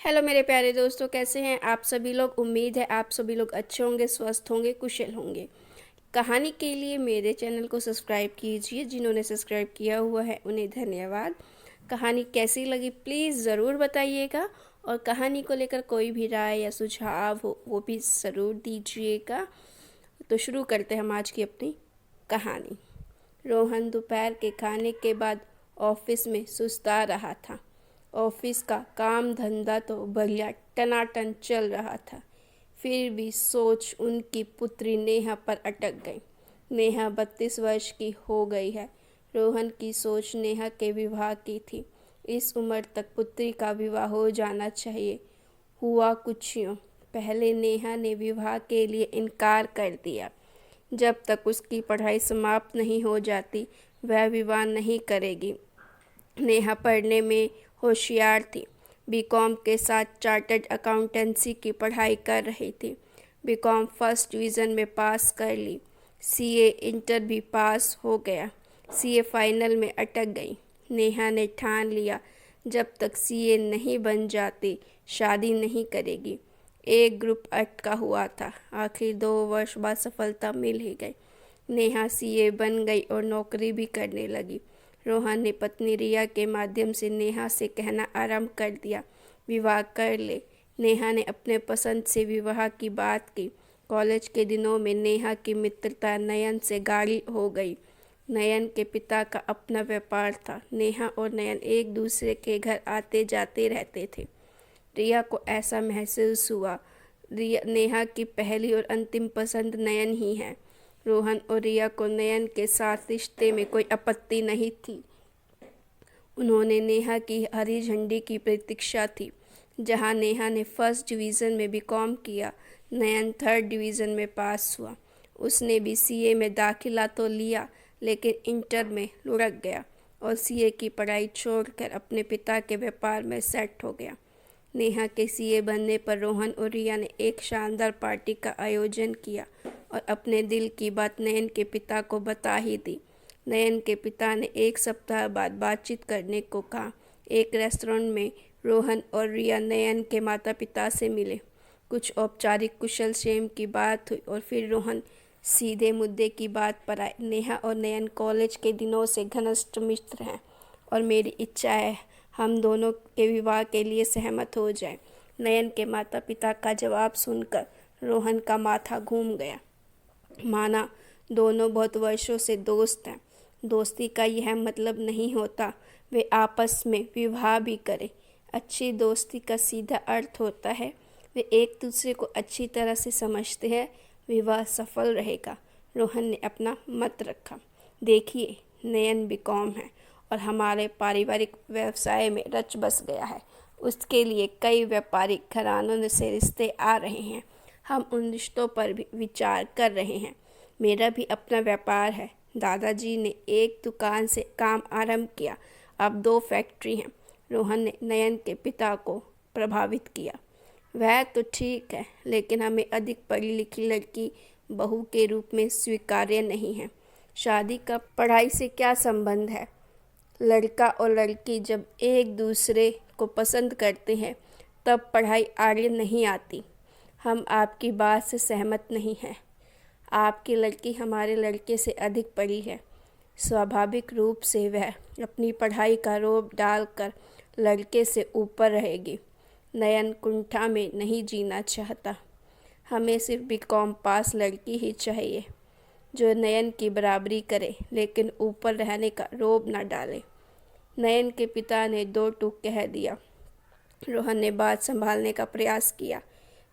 Hello मेरे प्यारे दोस्तों, कैसे हैं आप सभी लोग। उम्मीद है आप सभी लोग अच्छे होंगे, स्वस्थ होंगे, कुशल होंगे। कहानी के लिए मेरे चैनल को सब्सक्राइब कीजिए। जिन्होंने सब्सक्राइब किया हुआ है उन्हें धन्यवाद। कहानी कैसी लगी प्लीज़ ज़रूर बताइएगा, और कहानी को लेकर कोई भी राय या सुझाव हो वो भी ज़रूर दीजिएगा। तो शुरू करते हैं हम आज की अपनी कहानी। रोहन दोपहर के खाने के बाद ऑफिस में सुस्ता रहा था। ऑफिस का काम धंधा तो बढ़िया टनाटन चल रहा था, फिर भी सोच उनकी पुत्री नेहा पर अटक गई। नेहा 32 वर्ष की हो गई है। रोहन की सोच नेहा के विवाह की थी। इस उम्र तक पुत्री का विवाह हो जाना चाहिए। हुआ कुछ यूँ, पहले नेहा ने विवाह के लिए इनकार कर दिया। जब तक उसकी पढ़ाई समाप्त नहीं हो जाती वह विवाह नहीं करेगी। नेहा पढ़ने में होशियार थी। बीकॉम के साथ चार्टर्ड अकाउंटेंसी की पढ़ाई कर रही थी। बीकॉम फर्स्ट डिवीज़न में पास कर ली। सीए इंटर भी पास हो गया। सीए फाइनल में अटक गई। नेहा ने ठान लिया जब तक सीए नहीं बन जाती शादी नहीं करेगी। एक ग्रुप अटका हुआ था, आखिर 2 वर्ष बाद सफलता मिल ही गई। नेहा सीए बन गई और नौकरी भी करने लगी। रोहन ने पत्नी रिया के माध्यम से नेहा से कहना आरंभ कर दिया, विवाह कर ले। नेहा ने अपने पसंद से विवाह की बात की। कॉलेज के दिनों में नेहा की मित्रता नयन से गाढ़ी हो गई। नयन के पिता का अपना व्यापार था। नेहा और नयन एक दूसरे के घर आते जाते रहते थे। रिया को ऐसा महसूस हुआ नेहा की पहली और अंतिम पसंद नयन ही है। रोहन और रिया को नयन के साथ रिश्ते में कोई आपत्ति नहीं थी। उन्होंने नेहा की हरी झंडी की प्रतीक्षा थी। जहां नेहा ने फर्स्ट डिवीज़न में बीकॉम किया, नयन थर्ड डिवीज़न में पास हुआ। उसने भी सीए में दाखिला तो लिया, लेकिन इंटर में लुढ़क गया और सीए की पढ़ाई छोड़कर अपने पिता के व्यापार में सेट हो गया। नेहा के सीए बनने पर रोहन और रिया ने एक शानदार पार्टी का आयोजन किया और अपने दिल की बात नयन के पिता को बता ही दी। नयन के पिता ने एक सप्ताह बाद बातचीत करने को कहा। एक रेस्टोरेंट में रोहन और रिया नयन के माता पिता से मिले। कुछ औपचारिक कुशल क्षेम की बात हुई और फिर रोहन सीधे मुद्दे की बात पर आए। नेहा और नयन कॉलेज के दिनों से घनिष्ठ मित्र हैं और मेरी इच्छा है हम दोनों के विवाह के लिए सहमत हो जाएं। नयन के माता पिता का जवाब सुनकर रोहन का माथा घूम गया। माना दोनों बहुत वर्षों से दोस्त हैं। दोस्ती का यह मतलब नहीं होता वे आपस में विवाह भी करें। अच्छी दोस्ती का सीधा अर्थ होता है वे एक दूसरे को अच्छी तरह से समझते हैं। विवाह सफल रहेगा। रोहन ने अपना मत रखा। देखिए, नयन बीकॉम है और हमारे पारिवारिक व्यवसाय में रच बस गया है। उसके लिए कई व्यापारिक घरानों से रिश्ते आ रहे हैं। हम उन रिश्तों पर भी विचार कर रहे हैं। मेरा भी अपना व्यापार है। दादाजी ने एक दुकान से काम आरंभ किया, अब 2 फैक्ट्री हैं। रोहन ने नयन के पिता को प्रभावित किया। वह तो ठीक है, लेकिन हमें अधिक पढ़ी लिखी लड़की बहू के रूप में स्वीकार्य नहीं है। शादी का पढ़ाई से क्या संबंध है। लड़का और लड़की जब एक दूसरे को पसंद करते हैं तब पढ़ाई आगे नहीं आती। हम आपकी बात से सहमत नहीं हैं। आपकी लड़की हमारे लड़के से अधिक पढ़ी है। स्वाभाविक रूप से वह अपनी पढ़ाई का रोब डालकर लड़के से ऊपर रहेगी। नयन कुंठा में नहीं जीना चाहता। हमें सिर्फ बीकॉम पास लड़की ही चाहिए जो नयन की बराबरी करे, लेकिन ऊपर रहने का रोब न डाले। नयन के पिता ने 2 टूक कह दिया। रोहन ने बात संभालने का प्रयास किया।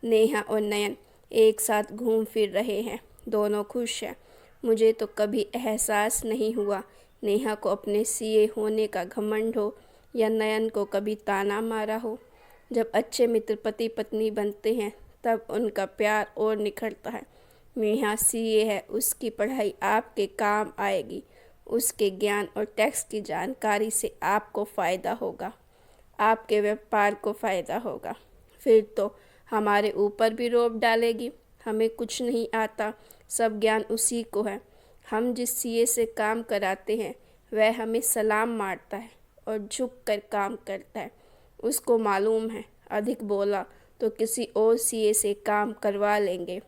नेहा और नयन एक साथ घूम फिर रहे हैं। दोनों खुश हैं। मुझे तो कभी एहसास नहीं हुआ नेहा को अपने सीए होने का घमंड हो या नयन को कभी ताना मारा हो। जब अच्छे मित्र पति पत्नी बनते हैं तब उनका प्यार और निखरता है। नेहा सीए है, उसकी पढ़ाई आपके काम आएगी। उसके ज्ञान और टैक्स की जानकारी से आपको फ़ायदा होगा, आपके व्यापार को फ़ायदा होगा। फिर तो हमारे ऊपर भी रोब डालेगी। हमें कुछ नहीं आता, सब ज्ञान उसी को है। हम जिस सीए से काम कराते हैं वह हमें सलाम मारता है और झुक कर काम करता है। उसको मालूम है अधिक बोला तो किसी और सीए से काम करवा लेंगे।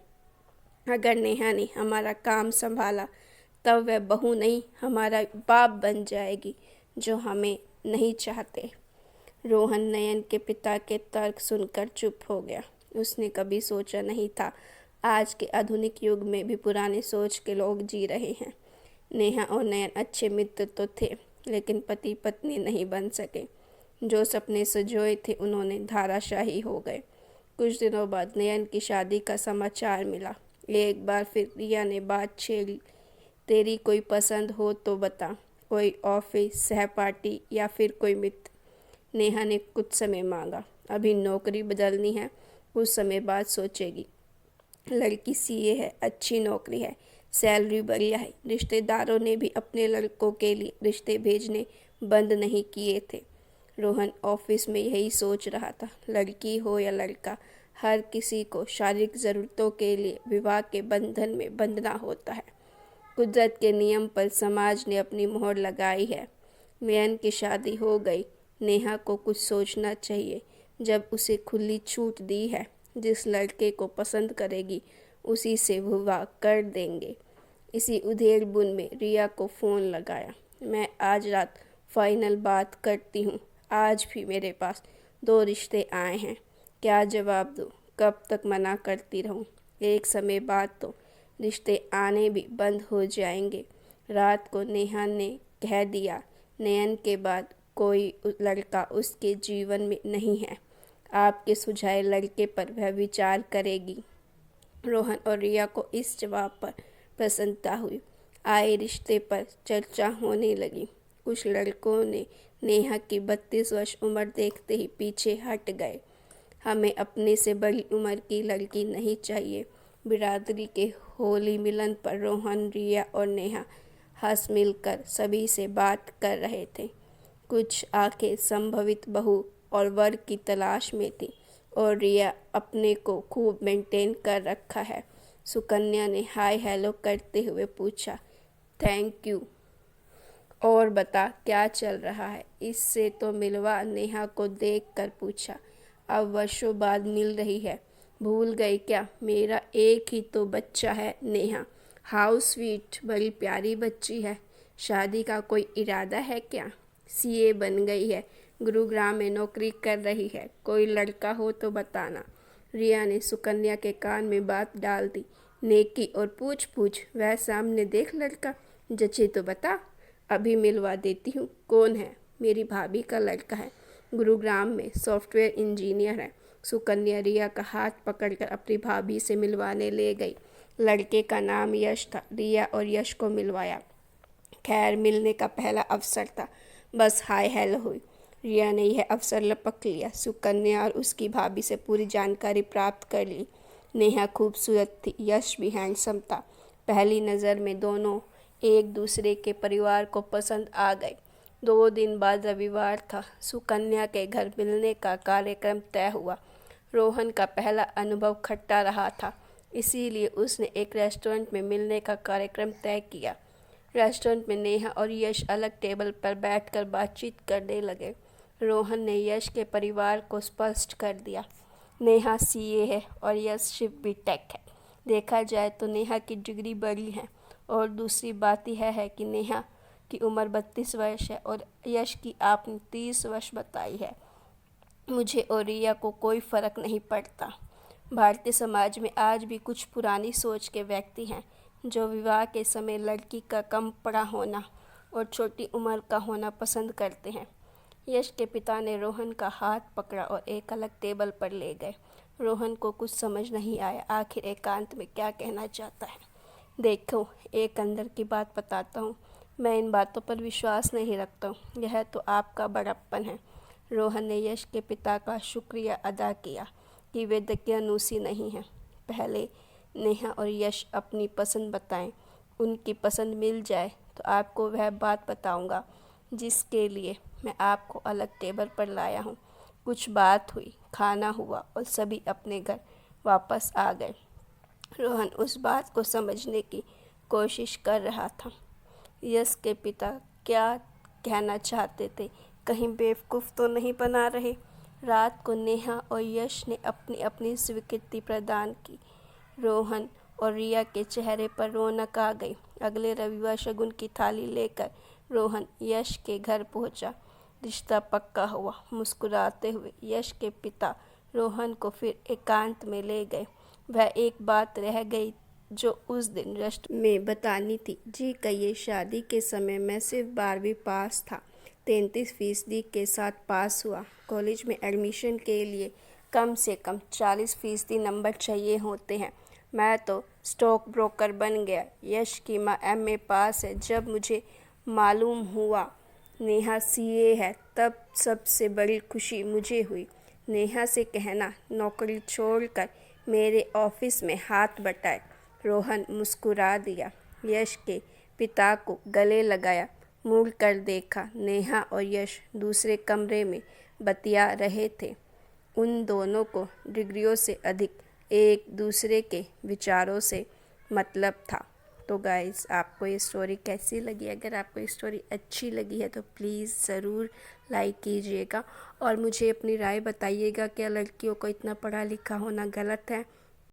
अगर नेहा ने हमारा काम संभाला तब वह बहू नहीं हमारा बाप बन जाएगी, जो हमें नहीं चाहते। रोहन नयन के पिता के तर्क सुनकर चुप हो गया। उसने कभी सोचा नहीं था आज के आधुनिक युग में भी पुराने सोच के लोग जी रहे हैं। नेहा और नयन अच्छे मित्र तो थे, लेकिन पति पत्नी नहीं बन सके। जो सपने सजोए थे उन्होंने धाराशाही हो गए। कुछ दिनों बाद नयन की शादी का समाचार मिला। एक बार फिर रिया ने बात छेड़ी, तेरी कोई पसंद हो तो बता, कोई ऑफिस सहपाठी या फिर कोई मित्र। नेहा ने कुछ समय मांगा। अभी नौकरी बदलनी है, कुछ समय बाद सोचेगी। लड़की सीए है, अच्छी नौकरी है, सैलरी बढ़िया है। रिश्तेदारों ने भी अपने लड़कों के लिए रिश्ते भेजने बंद नहीं किए थे। रोहन ऑफिस में यही सोच रहा था, लड़की हो या लड़का, हर किसी को शारीरिक ज़रूरतों के लिए विवाह के बंधन में बंधना होता है। कुदरत के नियम पर समाज ने अपनी मोहर लगाई है। नयन की शादी हो गई। नेहा को कुछ सोचना चाहिए। जब उसे खुली छूट दी है, जिस लड़के को पसंद करेगी उसी से विवाह कर देंगे। इसी उधेड़-बुन में रिया को फ़ोन लगाया। मैं आज रात फाइनल बात करती हूँ। आज भी मेरे पास 2 रिश्ते आए हैं, क्या जवाब दूँ? कब तक मना करती रहूँ? एक समय बाद तो रिश्ते आने भी बंद हो जाएंगे। रात को नेहा ने कह दिया, नयन के बाद कोई लड़का उसके जीवन में नहीं है। आपके सुझाए लड़के पर वह विचार करेगी। रोहन और रिया को इस जवाब पर प्रसन्नता हुई। आए रिश्ते पर चर्चा होने लगी। कुछ लड़कों ने नेहा की 32 वर्ष उम्र देखते ही पीछे हट गए। हमें अपने से बड़ी उम्र की लड़की नहीं चाहिए। बिरादरी के होली मिलन पर रोहन, रिया और नेहा हंस मिलकर सभी से बात कर रहे थे। कुछ आंखें संभवित बहू और वर की तलाश में थी और रिया अपने को खूब मेंटेन कर रखा है। सुकन्या ने हाय हेलो करते हुए पूछा, थैंक यू, और बता क्या चल रहा है? इससे तो मिलवा। नेहा को देखकर पूछा, अब वर्षों बाद मिल रही है, भूल गई क्या? मेरा एक ही तो बच्चा है। नेहा, हाउ स्वीट, बड़ी प्यारी बच्ची है। शादी का कोई इरादा है क्या? सीए बन गई है, गुरुग्राम में नौकरी कर रही है, कोई लड़का हो तो बताना। रिया ने सुकन्या के कान में बात डाल दी। नेकी और पूछ पूछ, वह सामने देख लड़का, जचे तो बता, अभी मिलवा देती हूँ। कौन है? मेरी भाभी का लड़का है, गुरुग्राम में सॉफ्टवेयर इंजीनियर है। सुकन्या रिया का हाथ पकड़कर अपनी भाभी से मिलवाने ले गई। लड़के का नाम यश था। रिया और यश को मिलवाया। खैर, मिलने का पहला अवसर था, बस हाय हेलो हुई। रिया ने यह अवसर लपक लिया। सुकन्या और उसकी भाभी से पूरी जानकारी प्राप्त कर ली। नेहा खूबसूरत थी, यश भी हैंडसम था। पहली नज़र में दोनों एक दूसरे के परिवार को पसंद आ गए। 2 दिन बाद रविवार था। सुकन्या के घर मिलने का कार्यक्रम तय हुआ। रोहन का पहला अनुभव खट्टा रहा था, इसीलिए उसने एक रेस्टोरेंट में मिलने का कार्यक्रम तय किया। रेस्टोरेंट में नेहा और यश अलग टेबल पर बैठकर बातचीत करने लगे। रोहन ने यश के परिवार को स्पष्ट कर दिया, नेहा सीए है और यश शिव बीटेक है। देखा जाए तो नेहा की डिग्री बड़ी है, और दूसरी बात यह है कि नेहा की उम्र 32 वर्ष है और यश की आपने 30 वर्ष बताई है। मुझे और रिया को कोई फ़र्क नहीं पड़ता। भारतीय समाज में आज भी कुछ पुरानी सोच के व्यक्ति हैं जो विवाह के समय लड़की का कम पढ़ा होना और छोटी उम्र का होना पसंद करते हैं। यश के पिता ने रोहन का हाथ पकड़ा और एक अलग टेबल पर ले गए। रोहन को कुछ समझ नहीं आया, आखिर एकांत में क्या कहना चाहता है। देखो, एक अंदर की बात बताता हूँ, मैं इन बातों पर विश्वास नहीं रखता हूँ, यह तो आपका बड़प्पन है। रोहन ने यश के पिता का शुक्रिया अदा किया कि वे दकियानूसी नहीं हैं। पहले नेहा और यश अपनी पसंद बताएं, उनकी पसंद मिल जाए तो आपको वह बात बताऊंगा जिसके लिए मैं आपको अलग टेबल पर लाया हूँ। कुछ बात हुई, खाना हुआ और सभी अपने घर वापस आ गए। रोहन उस बात को समझने की कोशिश कर रहा था। यश के पिता क्या कहना चाहते थे, कहीं बेवकूफ़ तो नहीं बना रहे। रात को नेहा और यश ने अपनी अपनी स्वीकृति प्रदान की। रोहन और रिया के चेहरे पर रौनक आ गई। अगले रविवार शगुन की थाली लेकर रोहन यश के घर पहुंचा। रिश्ता पक्का हुआ। मुस्कुराते हुए यश के पिता रोहन को फिर एकांत में ले गए। वह एक बात रह गई जो उस दिन रेस्ट में बतानी थी। जी कहिए, शादी के समय मैं सिर्फ 12वीं पास था। 33% के साथ पास हुआ। कॉलेज में एडमिशन के लिए कम से कम 40% नंबर चाहिए होते हैं। मैं तो स्टॉक ब्रोकर बन गया। यश की माँ MA पास है। जब मुझे मालूम हुआ नेहा CA है, तब सबसे बड़ी खुशी मुझे हुई। नेहा से कहना नौकरी छोड़कर मेरे ऑफिस में हाथ बटाए। रोहन मुस्कुरा दिया। यश के पिता को गले लगाया। मुड़ कर देखा। नेहा और यश दूसरे कमरे में बतिया रहे थे। उन दोनों को डिग्रियों से अधिक एक दूसरे के विचारों से मतलब था। तो गाइस, आपको ये स्टोरी कैसी लगी? अगर आपको ये स्टोरी अच्छी लगी है तो प्लीज़ ज़रूर लाइक कीजिएगा और मुझे अपनी राय बताइएगा कि लड़कियों को इतना पढ़ा लिखा होना गलत है